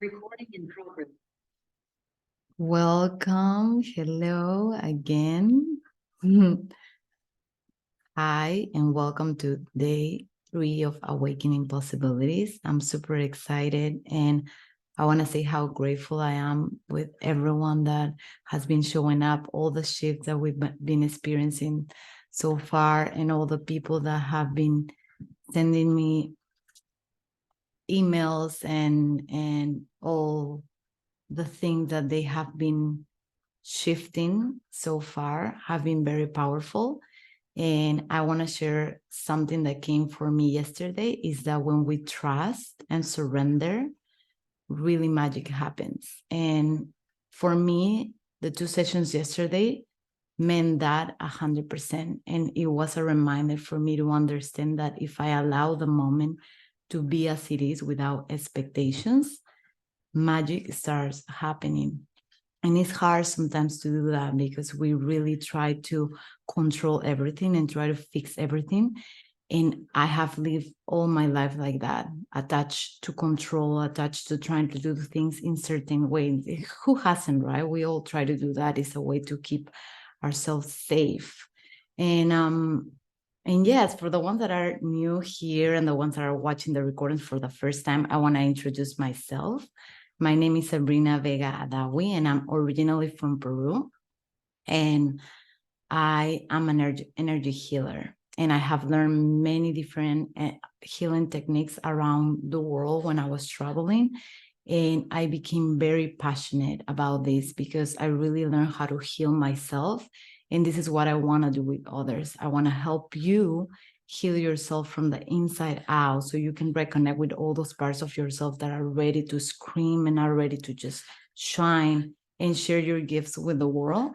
Recording in progress. Welcome. Hello again. Hi, and welcome to day 3 of Awakening Possibilities. I'm super excited, and I want to say how grateful I am with everyone that has been showing up, all the shifts that we've been experiencing so far, and all the people that have been sending me emails and all the things that they have been shifting so far have been very powerful. And I want to share something that came for me yesterday is that when we trust and surrender, really magic happens. And for me, the 2 sessions yesterday meant that 100%. And it was a reminder for me to understand that if I allow the moment to be as it is without expectations, magic starts happening. And it's hard sometimes to do that because we really try to control everything and try to fix everything. And I have lived all my life like that, attached to control, attached to trying to do things in certain ways. Who hasn't, right? We all try to do that. It's a way to keep ourselves safe. And yes, for the ones that are new here and the ones that are watching the recordings for the first time, I want to introduce myself. My name is Sabrina Vega Adawi, and I'm originally from Peru. And I am an energy healer. And I have learned many different healing techniques around the world when I was traveling. And I became very passionate about this because I really learned how to heal myself. And this is what I want to do with others. I want to help you heal yourself from the inside out so you can reconnect with all those parts of yourself that are ready to scream and are ready to just shine and share your gifts with the world.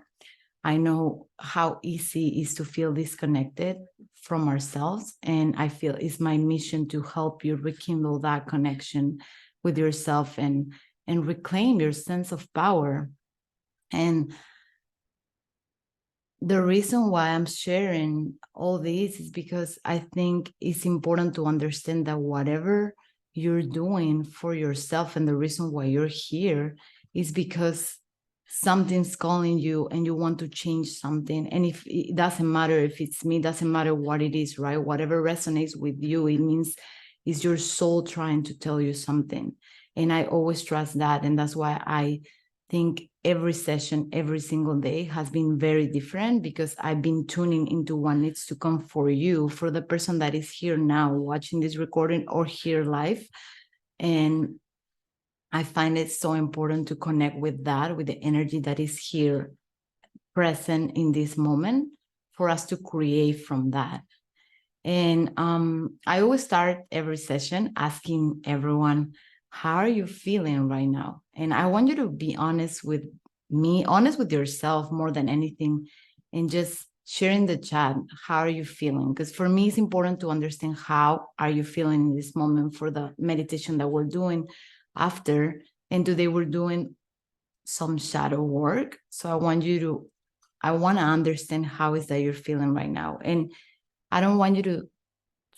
I know how easy it is to feel disconnected from ourselves. And I feel it's my mission to help you rekindle that connection with yourself and reclaim your sense of power. And the reason why I'm sharing all this is because I think it's important to understand that whatever you're doing for yourself and the reason why you're here is because something's calling you and you want to change something. And if it doesn't matter if it's me, doesn't matter what it is, right? Whatever resonates with you, it means it's your soul trying to tell you something. And I always trust that. And that's why I think every session, every single day has been very different because I've been tuning into what needs to come for you, for the person that is here now watching this recording or here live. And I find it so important to connect with that, with the energy that is here present in this moment for us to create from that. And I always start every session asking everyone, how are you feeling right now? And I want you to be honest with me, honest with yourself more than anything, and just share in the chat, how are you feeling? Because for me, it's important to understand how are you feeling in this moment for the meditation that we're doing after. And today we're doing some shadow work. So I want to understand how is that you're feeling right now. And I don't want you to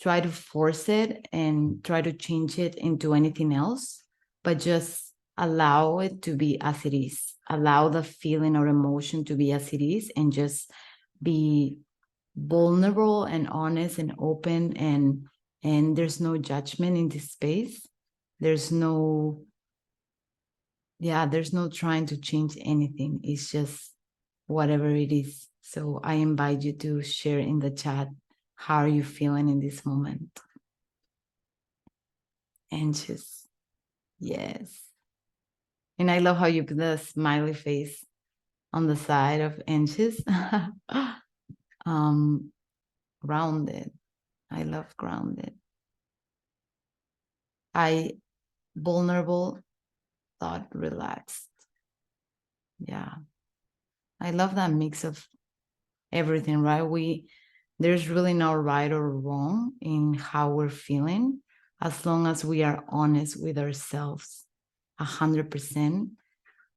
try to force it and try to change it into anything else, but just allow it to be as it is. Allow the feeling or emotion to be as it is and just be vulnerable and honest and open, and there's no judgment in this space. There's no there's no trying to change anything. It's just whatever it is. So I invite you to share in the chat, how are you feeling in this moment? Anxious. Yes. And I love how you put the smiley face on the side of anxious. um, Grounded. I love grounded. I vulnerable, thought relaxed. Yeah. I love that mix of everything, right? There's really no right or wrong in how we're feeling as long as we are honest with ourselves 100%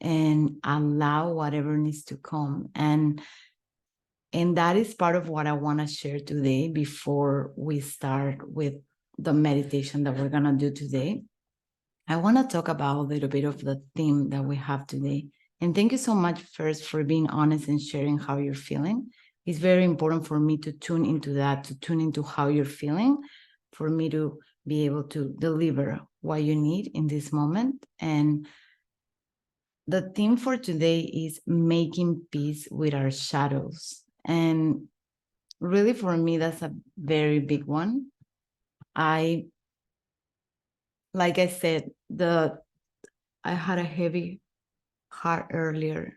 and allow whatever needs to come. And that is part of what I want to share today before we start with the meditation that we're going to do today. I want to talk about a little bit of the theme that we have today. And thank you so much first for being honest and sharing how you're feeling. It's very important for me to tune into that, to tune into how you're feeling, for me to be able to deliver what you need in this moment. And the theme for today is making peace with our shadows. And really, for me, that's a very big one. Like I said, I had a heavy heart earlier.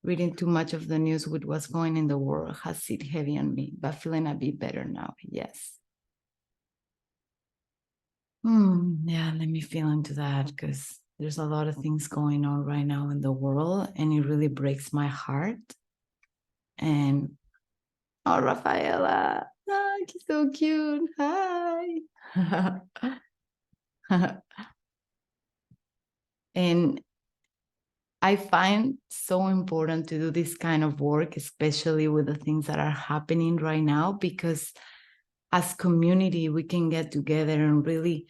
Reading too much of the news with what's going in the world has sit heavy on me, but feeling a bit better now. Yes. Yeah, let me feel into that, because there's a lot of things going on right now in the world, and it really breaks my heart. And oh, Rafaela, she's so cute. Hi. And I find so important to do this kind of work, especially with the things that are happening right now, because as community, we can get together and really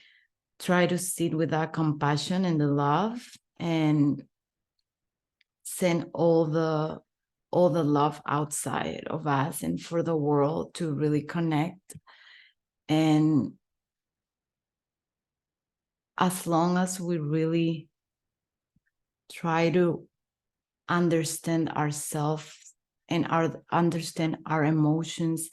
try to sit with that compassion and the love and send all the love outside of us and for the world to really connect. And as long as we really try to understand ourselves and understand our emotions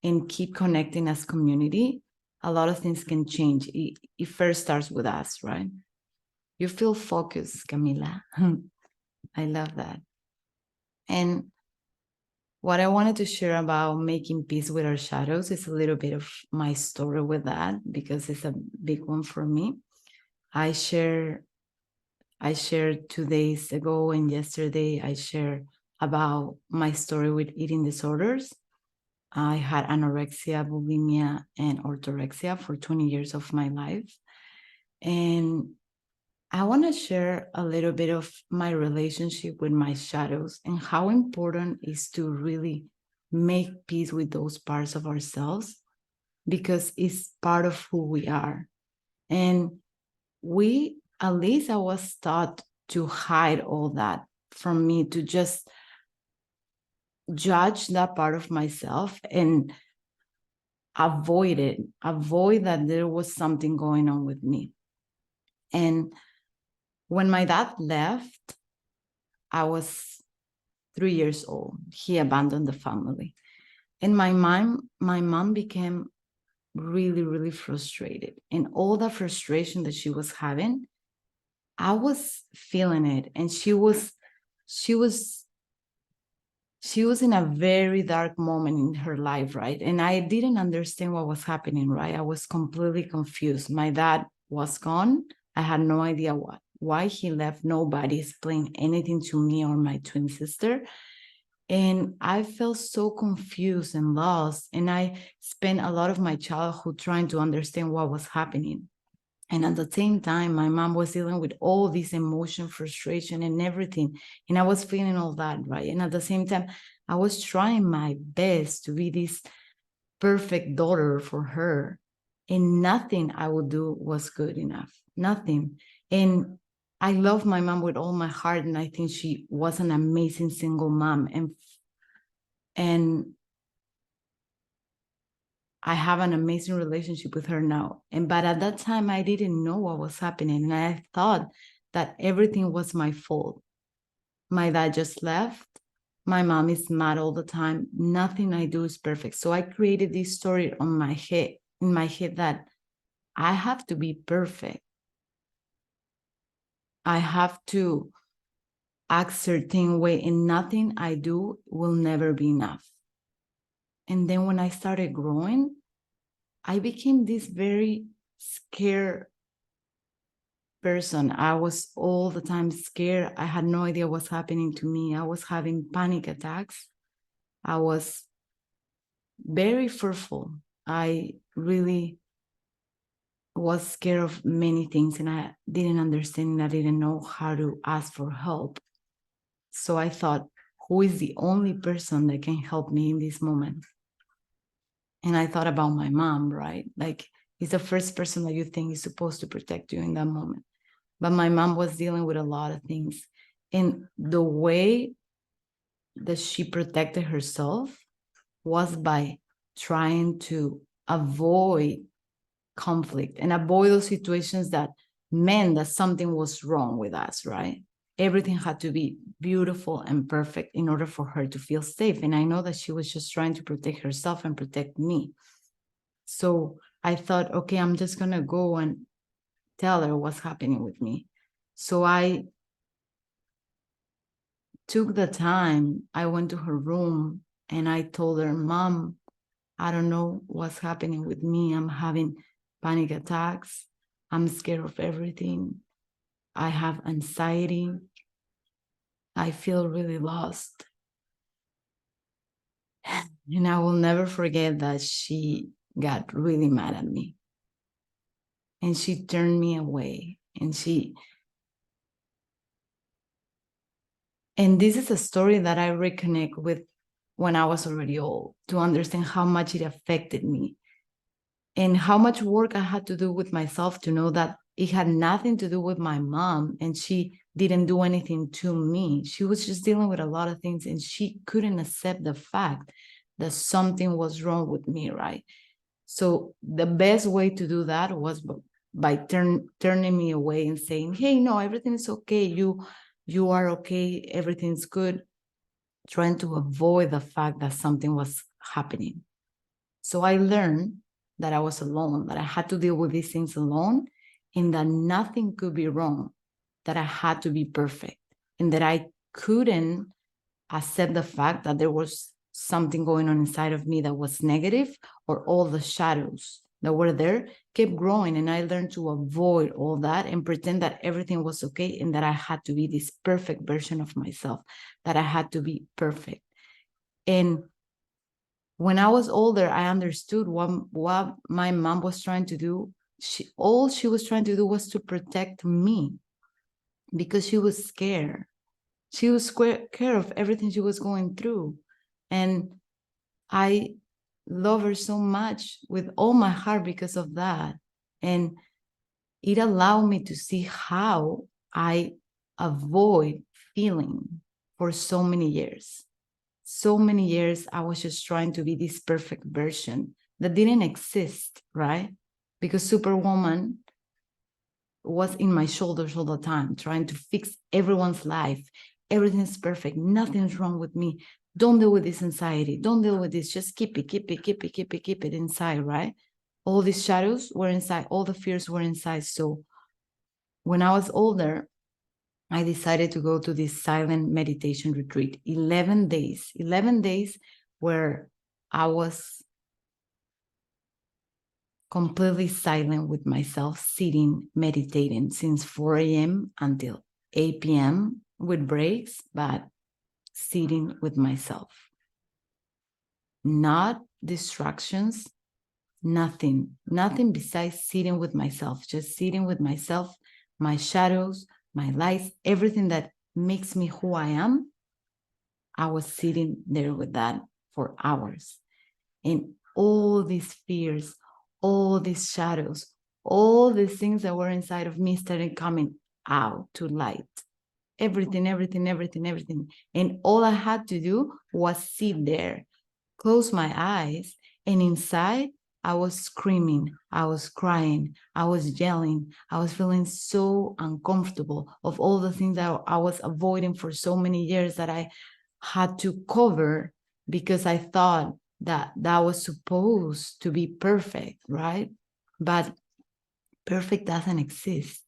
and keep connecting as community, a lot of things can change. It first starts with us, right? You feel focused, Camila. I love that. And what I wanted to share about making peace with our shadows is a little bit of my story with that, because it's a big one for me. I shared 2 days ago and yesterday, I shared about my story with eating disorders. I had anorexia, bulimia, and orthorexia for 20 years of my life. And I want to share a little bit of my relationship with my shadows and how important it is to really make peace with those parts of ourselves, because it's part of who we are. And at least I was taught to hide all that from me, to just judge that part of myself and avoid that there was something going on with me. And when my dad left, I was 3 years old. He abandoned the family. And my mom became really, really frustrated. And all the frustration that she was having, I was feeling it. And she was in a very dark moment in her life, right? And I didn't understand what was happening, right? I was completely confused. My dad was gone. I had no idea why he left. Nobody explained anything to me or my twin sister. And I felt so confused and lost. And I spent a lot of my childhood trying to understand what was happening. And at the same time, my mom was dealing with all this emotion, frustration, and everything. And I was feeling all that, right? And at the same time, I was trying my best to be this perfect daughter for her. And nothing I would do was good enough. Nothing. And I love my mom with all my heart. And I think she was an amazing single mom. And I have an amazing relationship with her now. But at that time, I didn't know what was happening. And I thought that everything was my fault. My dad just left. My mom is mad all the time. Nothing I do is perfect. So I created this story in my head that I have to be perfect. I have to act certain way, and nothing I do will never be enough. And then when I started growing, I became this very scared person. I was all the time scared. I had no idea what's happening to me. I was having panic attacks. I was very fearful. I really was scared of many things, and I didn't understand. I didn't know how to ask for help. So I thought, who is the only person that can help me in this moment? And I thought about my mom, right? Like, it's the first person that you think is supposed to protect you in that moment. but my mom was dealing with a lot of things. And the way that she protected herself was by trying to avoid conflict and avoid those situations that meant that something was wrong with us, right? Everything had to be beautiful and perfect in order for her to feel safe. And I know that she was just trying to protect herself and protect me. So I thought, okay, I'm just going to go and tell her what's happening with me. So I took the time, I went to her room and I told her, Mom, I don't know what's happening with me. I'm having panic attacks. I'm scared of everything. I have anxiety. I feel really lost. And I will never forget that she got really mad at me. And she turned me away. And this is a story that I reconnect with when I was already old, to understand how much it affected me and how much work I had to do with myself to know that it had nothing to do with my mom and she didn't do anything to me. She was just dealing with a lot of things and she couldn't accept the fact that something was wrong with me, right? So the best way to do that was by turning me away and saying, hey, no, everything is okay. You are okay. Everything's good. Trying to avoid the fact that something was happening. So I learned that I was alone, that I had to deal with these things alone, and that nothing could be wrong, that I had to be perfect, and that I couldn't accept the fact that there was something going on inside of me that was negative, or all the shadows that were there kept growing. And I learned to avoid all that and pretend that everything was okay and that I had to be this perfect version of myself, that I had to be perfect. And when I was older, I understood what my mom was trying to do. All she was trying to do was to protect me because she was scared. She was scared of everything she was going through. And I love her so much with all my heart because of that. And it allowed me to see how I avoid feeling for so many years. So many years, I was just trying to be this perfect version that didn't exist, right? Because Superwoman was in my shoulders all the time, trying to fix everyone's life. Everything's perfect. Nothing's wrong with me. Don't deal with this anxiety. Don't deal with this. Just keep it inside, right? All these shadows were inside. All the fears were inside. So when I was older, I decided to go to this silent meditation retreat, 11 days where I was completely silent with myself, sitting, meditating since 4 a.m. until 8 p.m. with breaks, but sitting with myself. Not distractions, nothing besides sitting with myself, just sitting with myself, my shadows, my lights, everything that makes me who I am. I was sitting there with that for hours. And all these fears, all these shadows, all these things that were inside of me started coming out to light. Everything. And all I had to do was sit there, close my eyes, and inside, I was screaming, I was crying, I was yelling, I was feeling so uncomfortable of all the things that I was avoiding for so many years that I had to cover because I thought that that was supposed to be perfect, right? But perfect doesn't exist.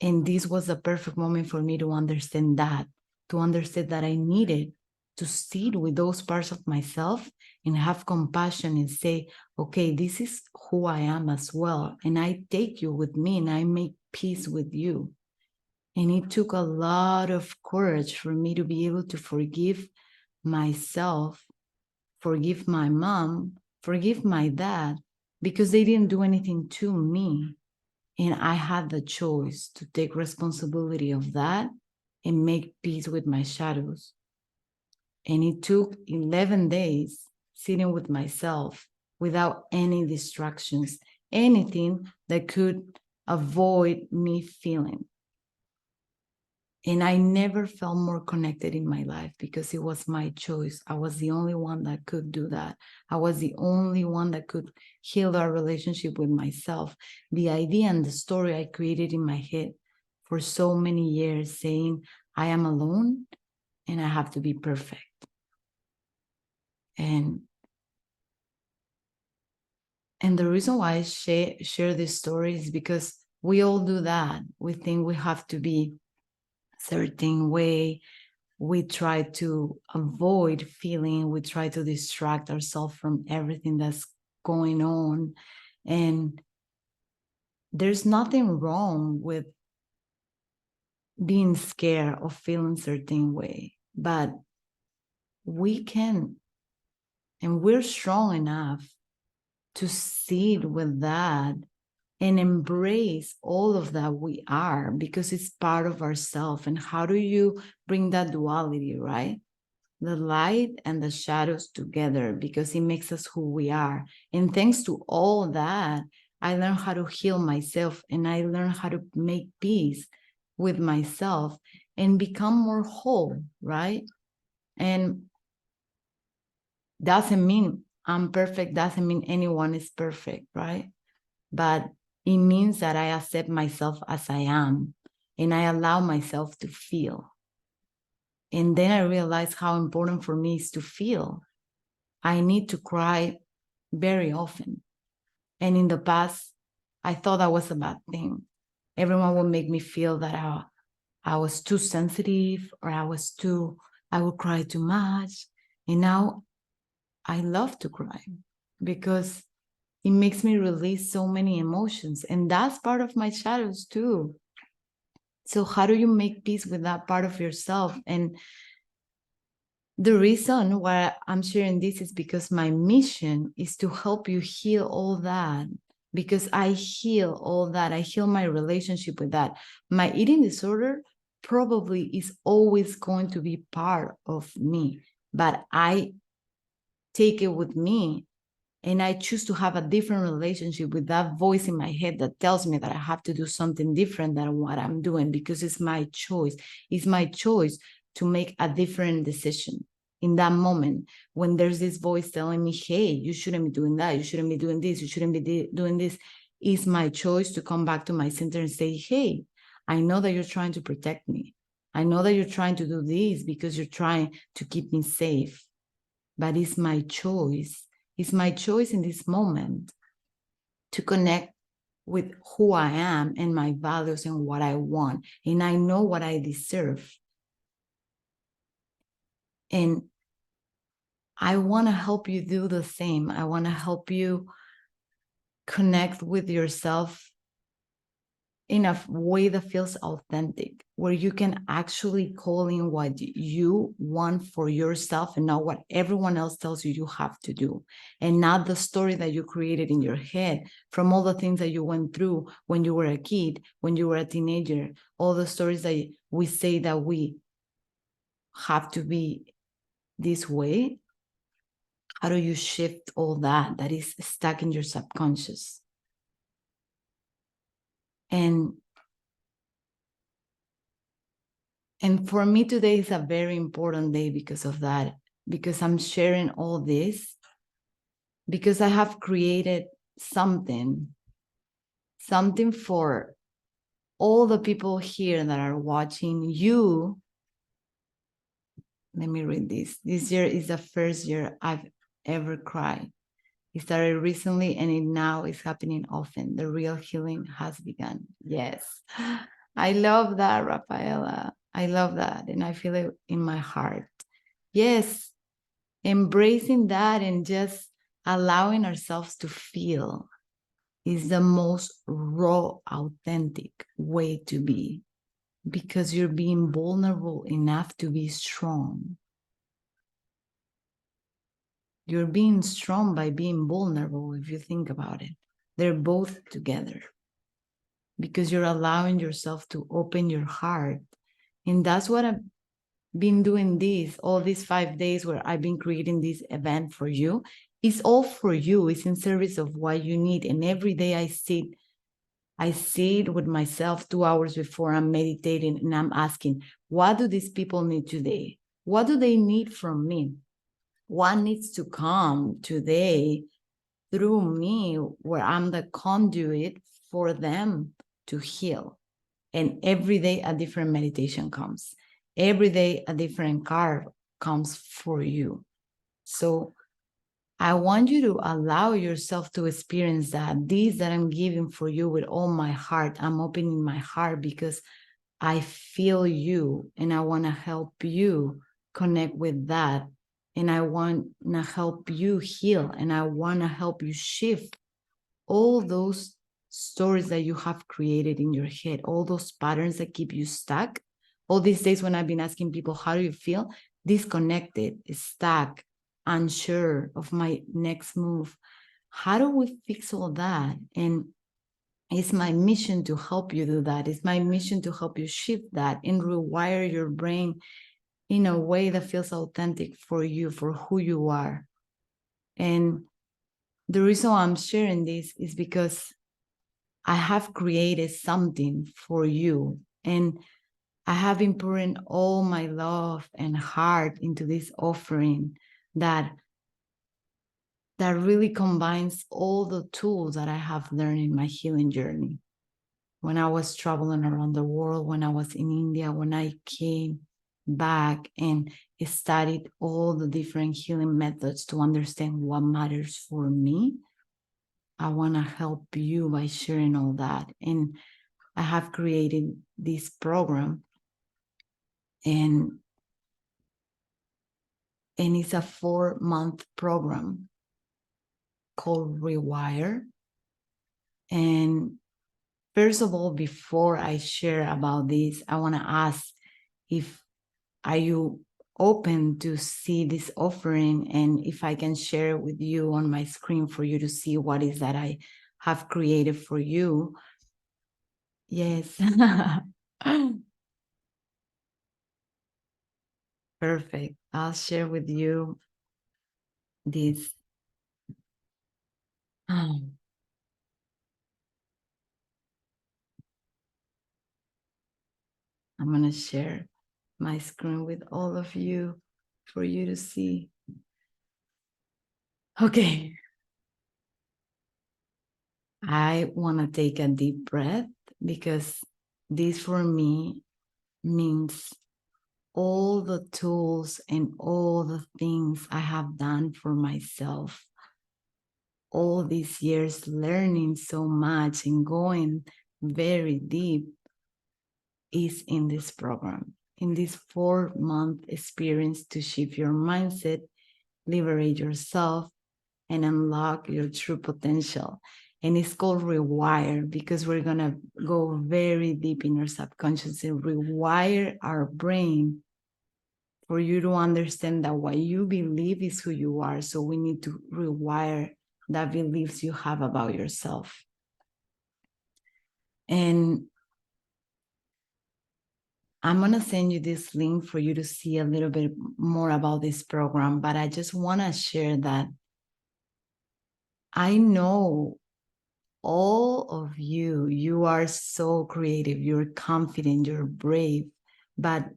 And this was the perfect moment for me to understand that, I needed to sit with those parts of myself and have compassion and say, okay, this is who I am as well. And I take you with me and I make peace with you. And it took a lot of courage for me to be able to forgive myself, forgive my mom, forgive my dad, because they didn't do anything to me. And I had the choice to take responsibility of that and make peace with my shadows. And it took 11 days sitting with myself without any distractions, anything that could avoid me feeling. And I never felt more connected in my life because it was my choice. I was the only one that could do that. I was the only one that could heal our relationship with myself. The idea and the story I created in my head for so many years saying, I am alone and I have to be perfect. And the reason why I share this story is because we all do that. We think we have to be a certain way. We try to avoid feeling. We try to distract ourselves from everything that's going on. And there's nothing wrong with being scared of feeling a certain way. But we can, and we're strong enough to sit with that and embrace all of that we are, because it's part of ourselves. And how do you bring that duality, right? The light and the shadows together, because it makes us who we are. And thanks to all that, I learned how to heal myself, and I learned how to make peace with myself and become more whole, right? And doesn't mean I'm perfect, doesn't mean anyone is perfect, right? But it means that I accept myself as I am, and I allow myself to feel. And then I realized how important for me is to feel. I need to cry very often. And in the past, I thought that was a bad thing. Everyone would make me feel that I was too sensitive, or I would cry too much. And now I love to cry because it makes me release so many emotions. And that's part of my shadows too. So how do you make peace with that part of yourself? And the reason why I'm sharing this is because my mission is to help you heal all that. Because I heal all that. I heal my relationship with that. My eating disorder probably is always going to be part of me, but I take it with me, and I choose to have a different relationship with that voice in my head that tells me that I have to do something different than what I'm doing, because it's my choice. It's my choice to make a different decision in that moment when there's this voice telling me, hey, you shouldn't be doing that. You shouldn't be doing this. You shouldn't be doing this. It's my choice to come back to my center and say, hey, I know that you're trying to protect me. I know that you're trying to do this because you're trying to keep me safe, but it's my choice. It's my choice in this moment to connect with who I am and my values and what I want. And I know what I deserve. And I want to help you do the same. I want to help you connect with yourself in a way that feels authentic, where you can actually call in what you want for yourself and not what everyone else tells you you have to do, and not the story that you created in your head from all the things that you went through when you were a kid, when you were a teenager, all the stories that we say that we have to be this way. How do you shift all that is stuck in your subconscious? And for me, today is a very important day because of that, because I'm sharing all this, because I have created something for all the people here that are watching you. Let me read this. This year is the first year I've ever cried. It started recently and it now is happening often. The real healing has begun. Yes. I love that, Rafaela. I love that. And I feel it in my heart. Yes. Embracing that and just allowing ourselves to feel is the most raw, authentic way to be, because you're being vulnerable enough to be strong. You're being strong by being vulnerable, if you think about it. They're both together, because you're allowing yourself to open your heart. And that's what I've been doing all these 5 days where I've been creating this event for you. It's all for you. It's in service of what you need. And every day I sit I sit with myself 2 hours before I'm meditating and I'm asking, what do these people need today? What do they need from me? What needs to come today through me where I'm the conduit for them to heal? And every day a different meditation comes. Every day a different card comes for you. So I want you to allow yourself to experience that. These that I'm giving for you with all my heart, I'm opening my heart because I feel you and I want to help you connect with that. And I want to help you heal and I want to help you shift all those stories that you have created in your head, all those patterns that keep you stuck. All these days when I've been asking people, how do you feel? Disconnected, stuck, unsure of my next move. How do we fix all that? And it's my mission to help you do that. It's my mission to help you shift that and rewire your brain in a way that feels authentic for you, for who you are. And the reason why I'm sharing this is because I have created something for you. And I have been pouring all my love and heart into this offering that really combines all the tools that I have learned in my healing journey. When I was traveling around the world, when I was in India, when I came back and studied all the different healing methods to understand what matters for me, I want to help you by sharing all that. And I have created this program, and it's a 4-month program called Rewire. And first of all, before I share about this, I want to ask, if are you open to see this offering, and if I can share it with you on my screen for you to see what is that I have created for you. Yes. Perfect. I'll share with you this. I'm going to share my screen with all of you for you to see. Okay. I want to take a deep breath because this for me means all the tools and all the things I have done for myself. All these years learning so much and going very deep is in this program, in this 4-month experience to shift your mindset, liberate yourself, and unlock your true potential. And it's called Rewire because we're going to go very deep in your subconscious and rewire our brain for you to understand that what you believe is who you are. So we need to rewire that beliefs you have about yourself. And I'm going to send you this link for you to see a little bit more about this program, but I just want to share that I know all of you are so creative, you're confident, you're brave, but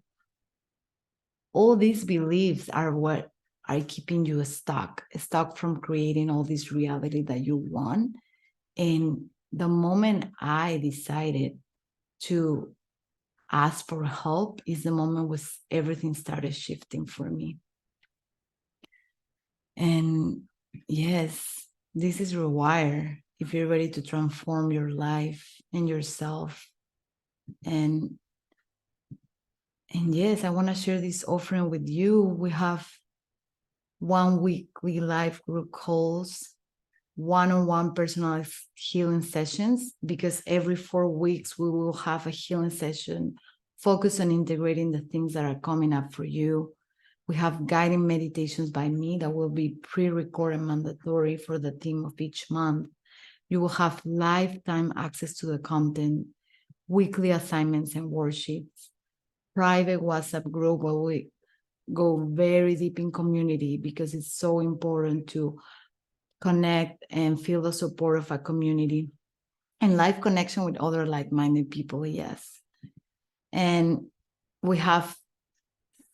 all these beliefs are what are keeping you stuck from creating all this reality that you want. And the moment I decided to ask for help is the moment when everything started shifting for me. And yes, this is Rewire. If you're ready to transform your life and yourself, and yes, I want to share this offering with you. We have 1 weekly live group calls, one-on-one personalized healing sessions, because every 4 weeks we will have a healing session focused on integrating the things that are coming up for you. We have guiding meditations by me that will be pre-recorded mandatory for the theme of each month. You will have lifetime access to the content, weekly assignments and worksheets, private WhatsApp group where we go very deep in community because it's so important to connect and feel the support of a community. and live connection with other like-minded people, yes. And we have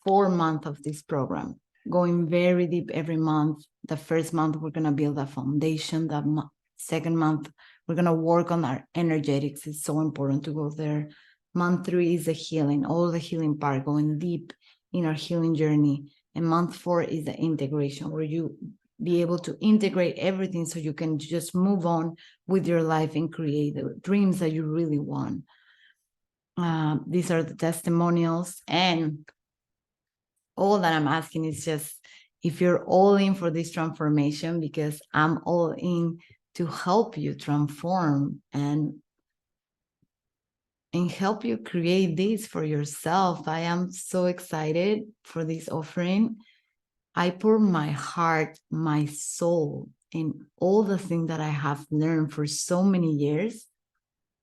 4 months of this program, going very deep every month. The first month, we're going to build a foundation. The second month, we're going to work on our energetics. It's so important to go there. Month 3 is the healing, all the healing part, going deep in our healing journey. And month 4 is the integration, where you be able to integrate everything so you can just move on with your life and create the dreams that you really want. These are the testimonials, and all that I'm asking is just if you're all in for this transformation, because I'm all in to help you transform and help you create this for yourself. I am so excited for this offering. I pour my heart, my soul, in all the things that I have learned for so many years.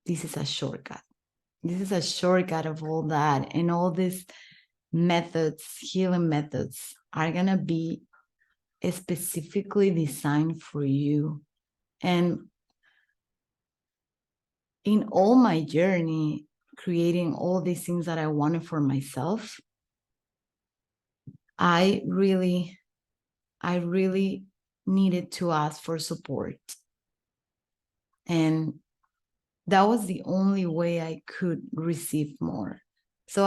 This is a shortcut. This is a shortcut of all that, and all these methods, healing methods, are going to be specifically designed for you. And in all my journey, creating all these things that I wanted for myself, I really needed to ask for support. And that was the only way I could receive more. So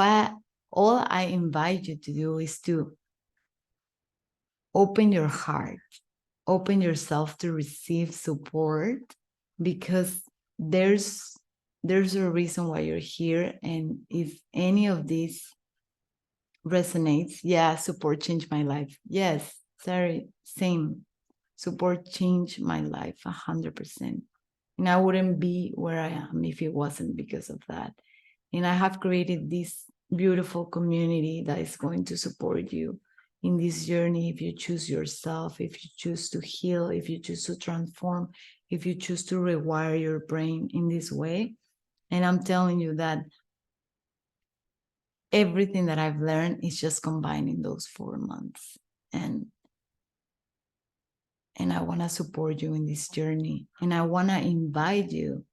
all I invite you to do is to open your heart, open yourself to receive support, because there's a reason why you're here. And if any of these resonates, yeah, support changed my life. Yes, sorry, same. Support changed my life 100%. And I wouldn't be where I am if it wasn't because of that. And I have created this beautiful community that is going to support you in this journey. If you choose yourself, if you choose to heal, if you choose to transform, if you choose to rewire your brain in this way. And I'm telling you that everything that I've learned is just combined in those 4 months. And I want to support you in this journey. And I want to invite you,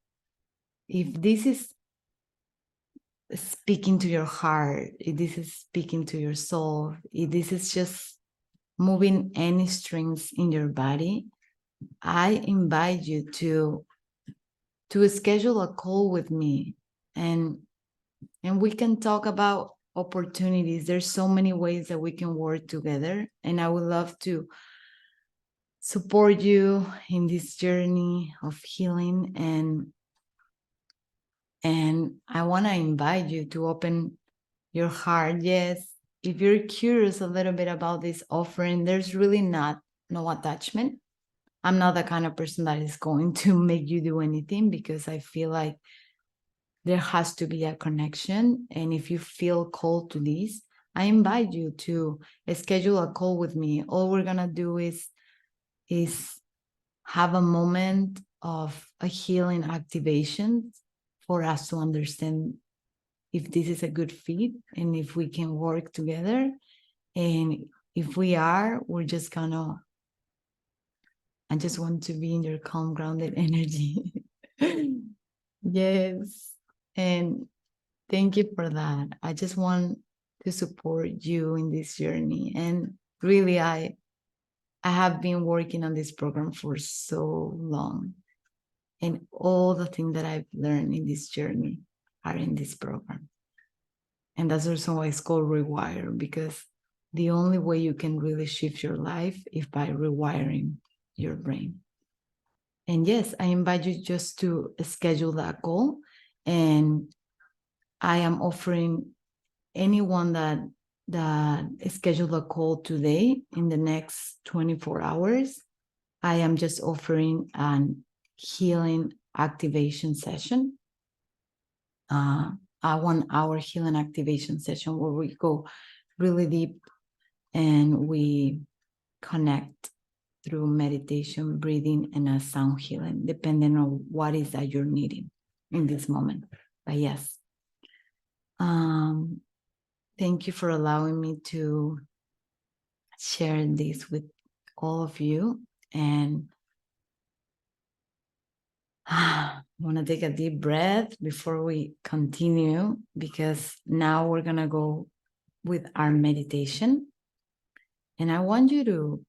if this is speaking to your heart, if this is speaking to your soul, if this is just moving any strings in your body, I invite you to schedule a call with me, and we can talk about opportunities. There's so many ways that we can work together, and I would love to support you in this journey of healing. And I want to invite you to open your heart. Yes, if you're curious a little bit about this offering, there's really no attachment. I'm not the kind of person that is going to make you do anything, because I feel like there has to be a connection. And if you feel called to this, I invite you to schedule a call with me. All we're going to do is have a moment of a healing activation for us to understand if this is a good fit and if we can work together. And if we are, we're just gonna, I just want to be in your calm, grounded energy. Yes. And thank you for that. I just want to support you in this journey. And really, I have been working on this program for so long. And all the things that I've learned in this journey are in this program. And that's also why it's called Rewire, because the only way you can really shift your life is by rewiring your brain. And yes, I invite you just to schedule that call. And I am offering anyone that schedule a call today in the next 24 hours. I am just offering an healing activation session, a 1 hour healing activation session where we go really deep and we connect through meditation, breathing, and a sound healing, depending on what is that you're needing in this moment. But yes, thank you for allowing me to share this with all of you. And Want to take a deep breath before we continue, because now we're going to go with our meditation. And I want you to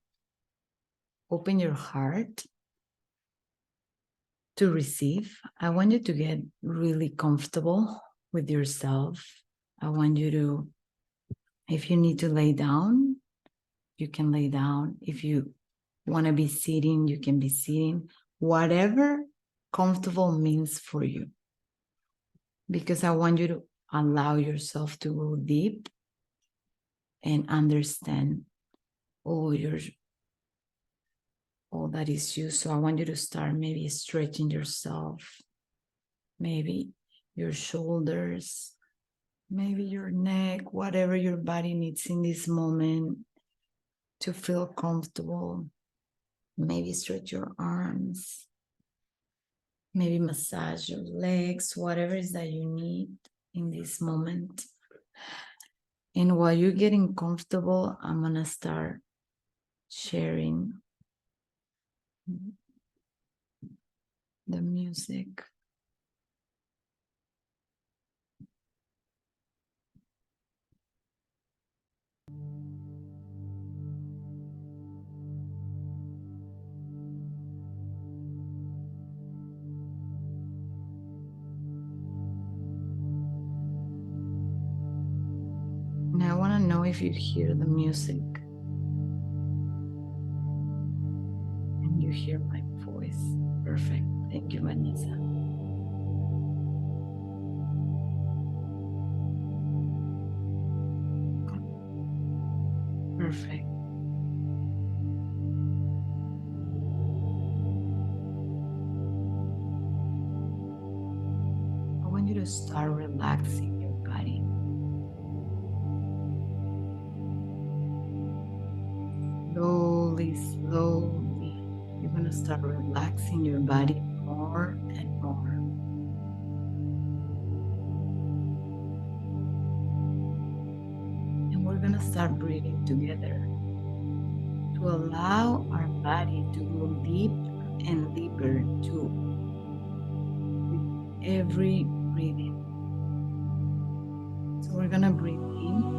open your heart to receive. I want you to get really comfortable with yourself. I want you to, if you need to lay down, you can lay down. If you want to be sitting, you can be sitting. Whatever comfortable means for you. Because I want you to allow yourself to go deep and understand all that is you. So I want you to start maybe stretching yourself, maybe your shoulders, maybe your neck, whatever your body needs in this moment to feel comfortable. Maybe stretch your arms, maybe massage your legs, whatever it is that you need in this moment. And while you're getting comfortable, I'm going to start sharing the music. And I want to know if you hear the music and you hear my voice. Perfect. Thank you, Vanessa. Perfect. I want you to start relaxing your body. Slowly, slowly, you're going to start relaxing your body more and more. And we're going to start breathing together to allow our body to go deep and deeper with every breathing. So we're going to breathe in.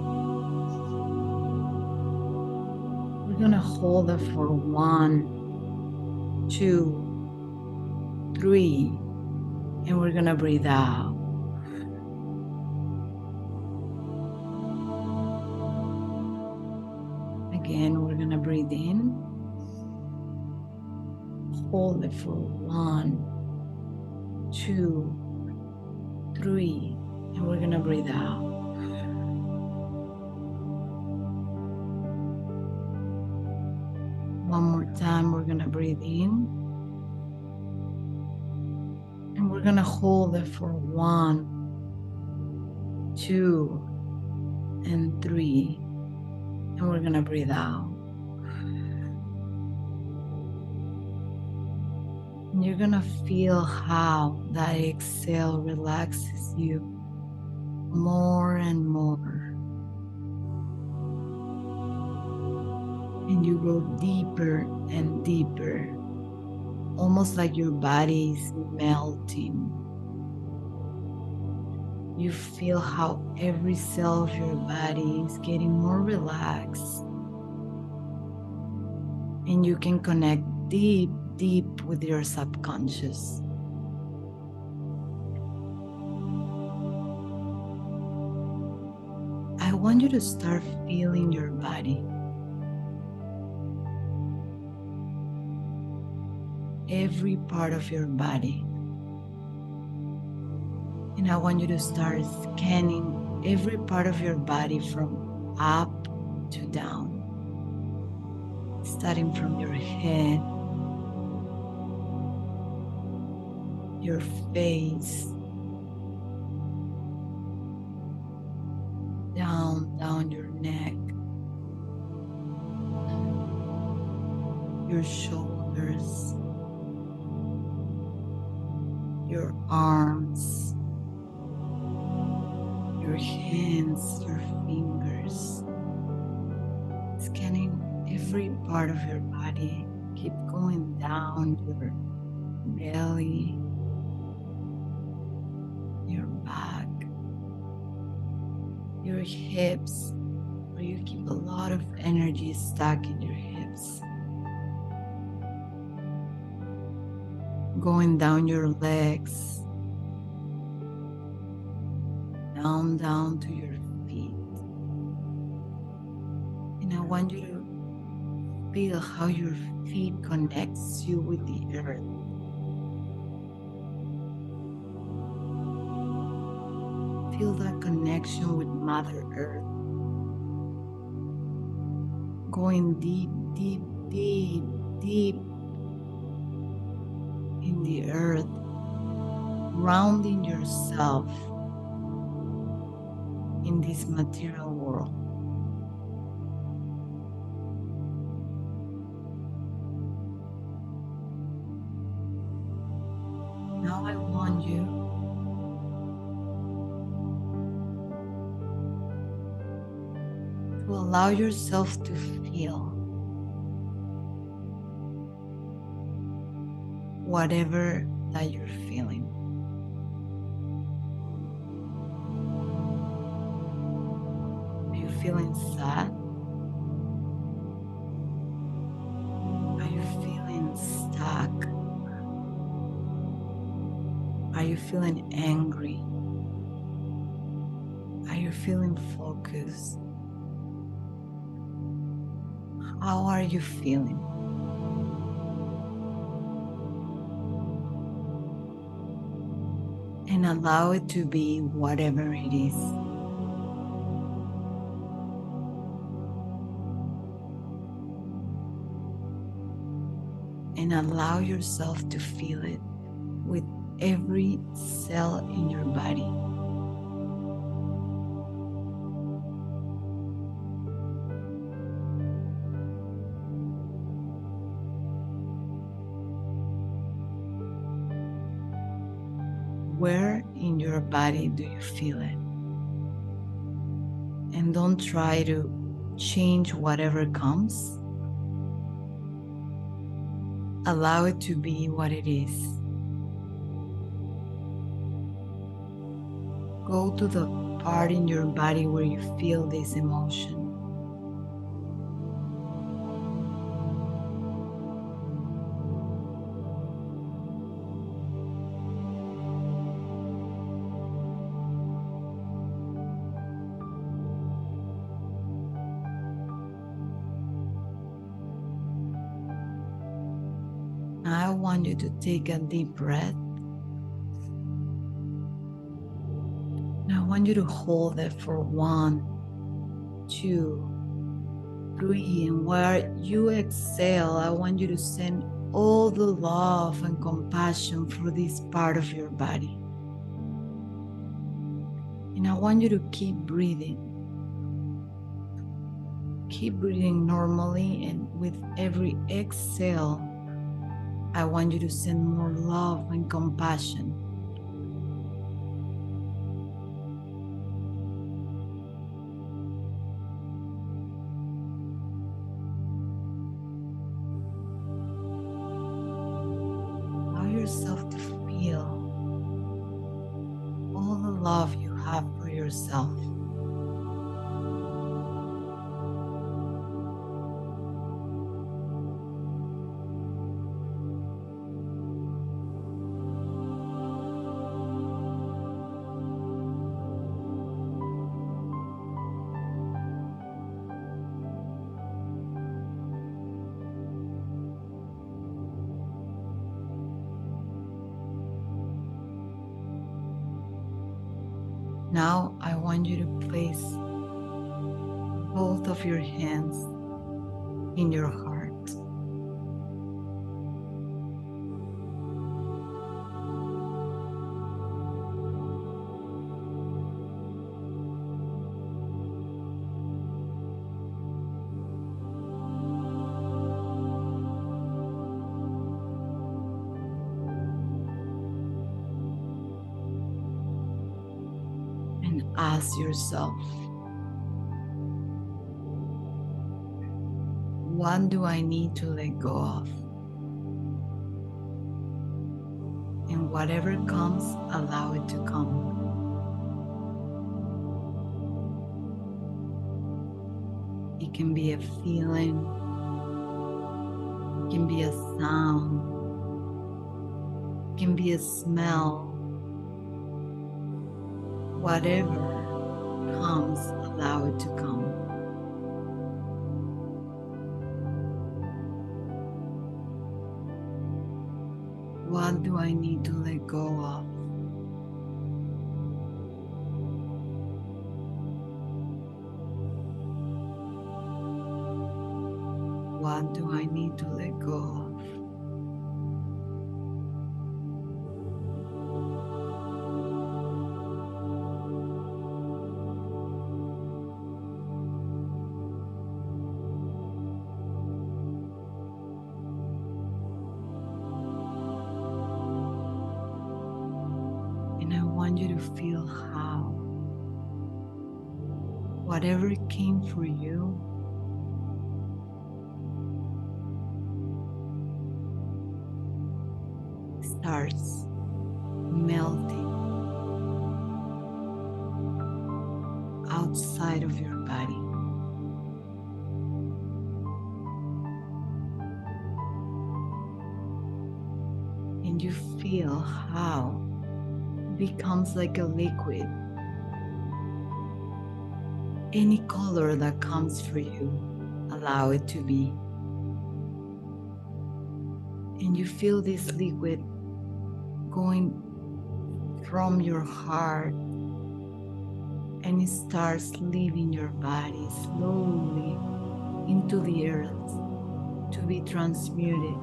We're going to hold it for 1, 2, 3, and we're going to breathe out. Again, we're going to breathe in. Hold it for 1, 2, 3, and we're going to breathe out. One more time, we're going to breathe in. And we're going to hold it for 1, 2, and 3. And we're going to breathe out. And you're going to feel how that exhale relaxes you more and more. And you go deeper and deeper, almost like your body is melting. You feel how every cell of your body is getting more relaxed. And you can connect deep, deep with your subconscious. I want you to start feeling your body. Every part of your body. And I want you to start scanning every part of your body from up to down. Starting from your head, your face, down your neck, your shoulders, your arms, your hands, your fingers. Scanning every part of your body. Keep going down your belly, your hips, where you keep a lot of energy stuck in your hips. Going down your legs, down to your feet. And I want you to feel how your feet connects you with the earth. Feel that connection with Mother Earth. Going deep, deep, deep, deep in the earth, grounding yourself in this material world. Now I want you to allow yourself to feel whatever that you're feeling. Are you feeling sad? Are you feeling stuck? Are you feeling angry? Are you feeling focused? How are you feeling? And allow it to be whatever it is. And allow yourself to feel it with every cell in your body. Where in your body do you feel it? And don't try to change whatever comes. Allow it to be what it is. Go to the part in your body where you feel this emotion. Now I want you to take a deep breath. Now I want you to hold it for 1, 2, 3. And where you exhale, I want you to send all the love and compassion for this part of your body. And I want you to keep breathing. Keep breathing normally, and with every exhale, I want you to send more love and compassion. Allow yourself to feel all the love you have for yourself. Now I want you to place both of your hands in your heart. And ask yourself, what do I need to let go of? And whatever comes, allow it to come. It can be a feeling, it can be a sound, it can be a smell. Whatever comes, allow it to come. What do I need to let go of? What do I need to let go of? And I want you to feel how whatever came for you starts melting outside of your body. And you feel how it becomes like a liquid. Any color that comes for you, allow it to be. And you feel this liquid going from your heart, and it starts leaving your body slowly into the earth to be transmuted.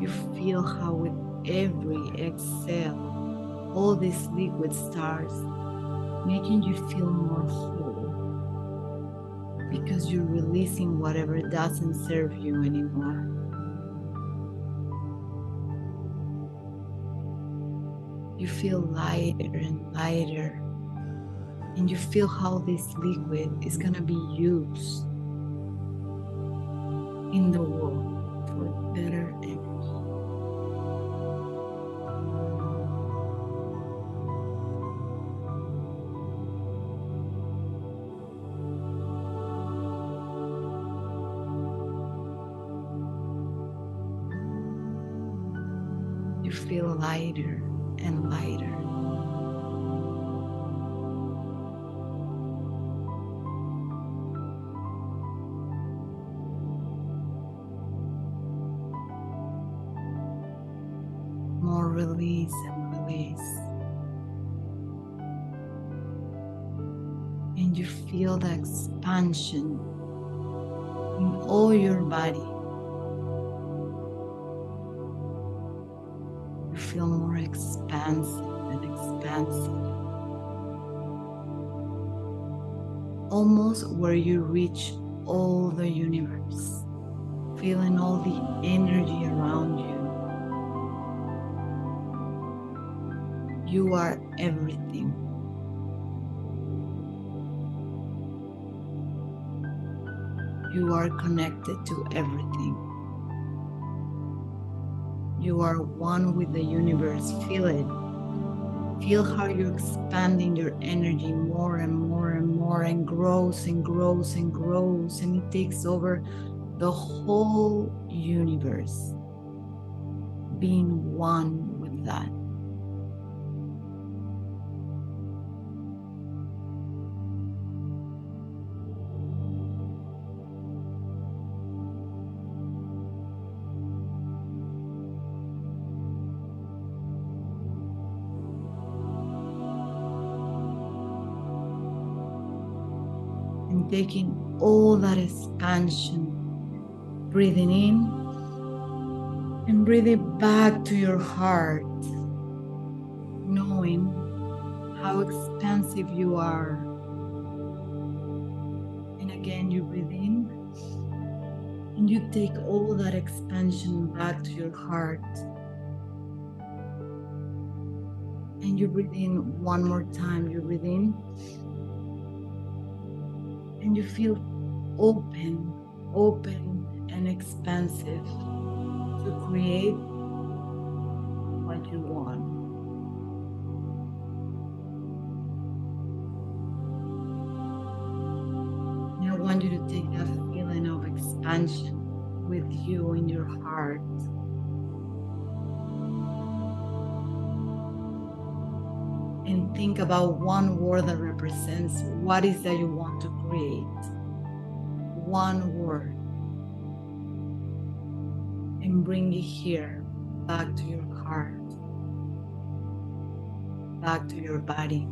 You feel how with every exhale, all this liquid starts making you feel more whole, because you're releasing whatever doesn't serve you anymore. You feel lighter and lighter, and you feel how this liquid is gonna be used in the world for better energy. You feel lighter and lighter. More release and release. And you feel the expansion in all your body. You feel more expansive and expansive. Almost where you reach all the universe, feeling all the energy around you. You are everything. You are connected to everything. You are one with the universe. Feel it. Feel how you're expanding your energy more and more and more, and grows and grows and grows, and it takes over the whole universe, being one with that. And taking all that expansion, breathing in and breathing back to your heart, knowing how expansive you are. And again, you breathe in and you take all that expansion back to your heart. And you breathe in one more time. You breathe in and you feel open, open and expansive to create what you want. want you to take that feeling of expansion with you in your heart. And think about one word that represents what is that you want to create. One word. And bring it here, back to your heart, back to your body,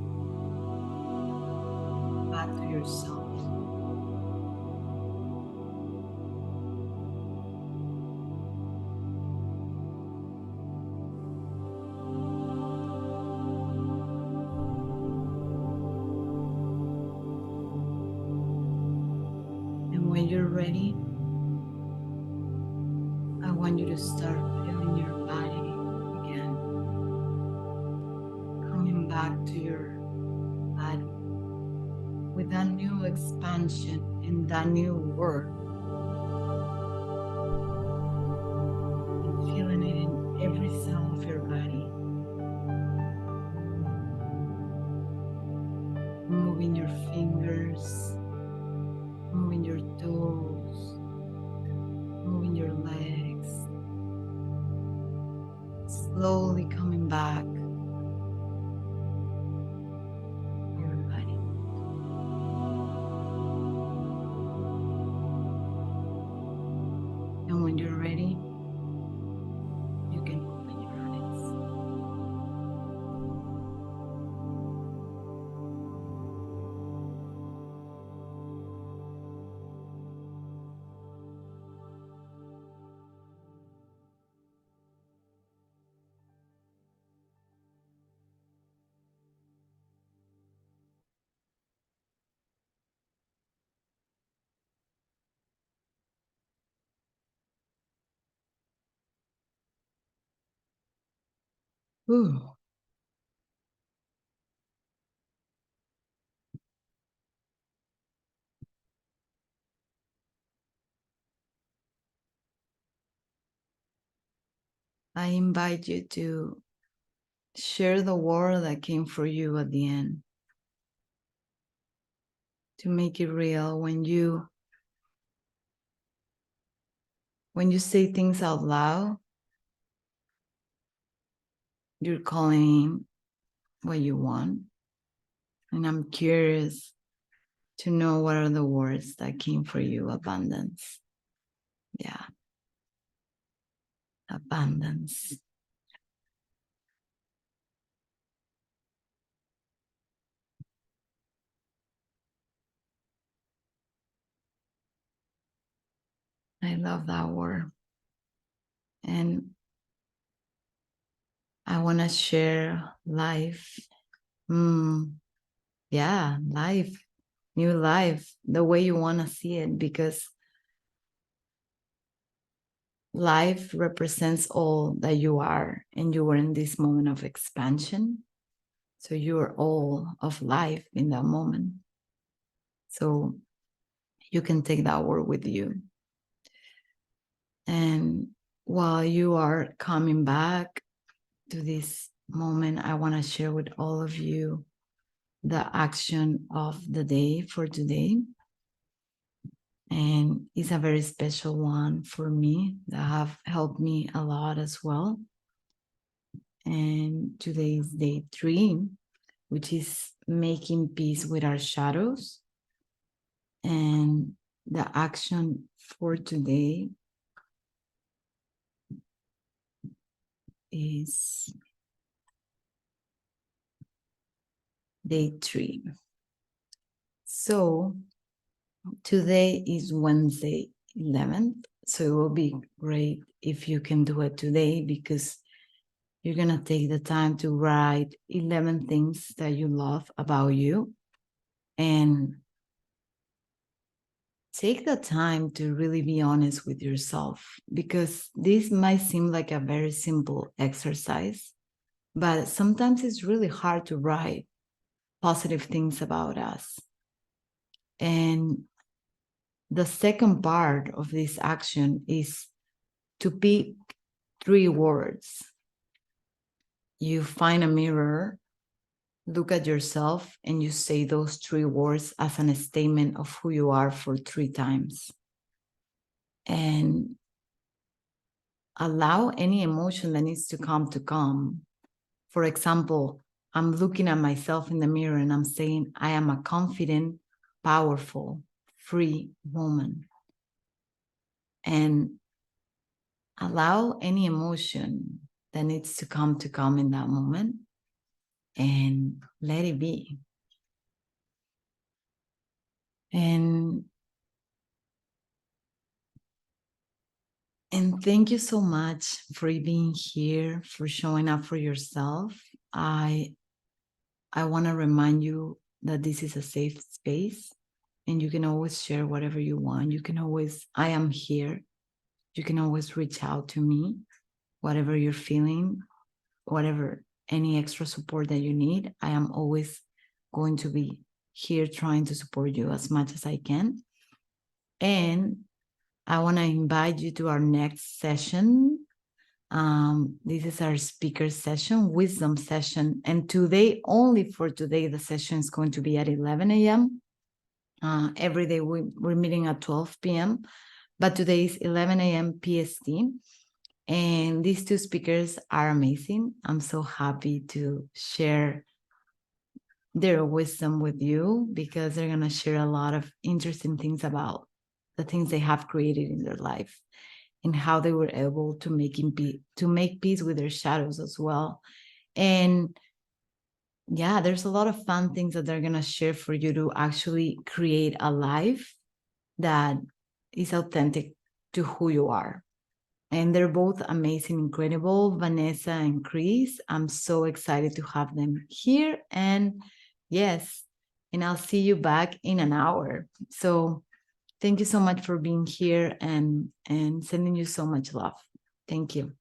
back to yourself. And when you're ready, I want you to start feeling your body again, coming back to your body with that new expansion and that new word, and feeling it in every cell of your body, moving your fingers, moving your toes, moving your legs, slowly coming back to your body. And when you're ready, you can open your eyes. Ooh. I invite you to share the word that came for you at the end, to make it real. When you say things out loud, you're calling in what you want. And I'm curious to know what are the words that came for you. Abundance. Yeah. Abundance. I love that word. And I want to share life. Yeah, life, new life, the way you want to see it, because life represents all that you are, and you are in this moment of expansion. So you are all of life in that moment. So you can take that word with you. And while you are coming back to this moment, I want to share with all of you the action of the day for today. And it's a very special one for me that have helped me a lot as well. And today is day 3, which is making peace with our shadows. And the action for today is day 3. So today is Wednesday 11th. So it will be great if you can do it today, because you're going to take the time to write 11 things that you love about you. And take the time to really be honest with yourself, because this might seem like a very simple exercise, but sometimes it's really hard to write positive things about us. And the second part of this action is to pick 3 words. You find a mirror look at yourself and you say those 3 words as a statement of who you are for 3 times. And allow any emotion that needs to come. For example, I'm looking at myself in the mirror and I'm saying, I am a confident, powerful, free woman. And allow any emotion that needs to come in that moment and let it be. And thank you so much for being here, for showing up for yourself. I want to remind you that this is a safe space and you can always share whatever you want. You can always, I am here. You can always reach out to me, whatever you're feeling, whatever, any extra support that you need. I am always going to be here trying to support you as much as I can. And I want to invite you to our next session. This is our speaker session, wisdom session. And today, only for today, the session is going to be at 11 a.m. Every day we're meeting at 12 p.m. But today is 11 a.m. PST. And these 2 speakers are amazing. I'm so happy to share their wisdom with you because they're going to share a lot of interesting things about the things they have created in their life and how they were able to make peace with their shadows as well. And yeah, there's a lot of fun things that they're going to share for you to actually create a life that is authentic to who you are. And they're both amazing, incredible, Vanessa and Chris. I'm so excited to have them here. And yes, and I'll see you back in an hour. So thank you so much for being here and sending you so much love. Thank you.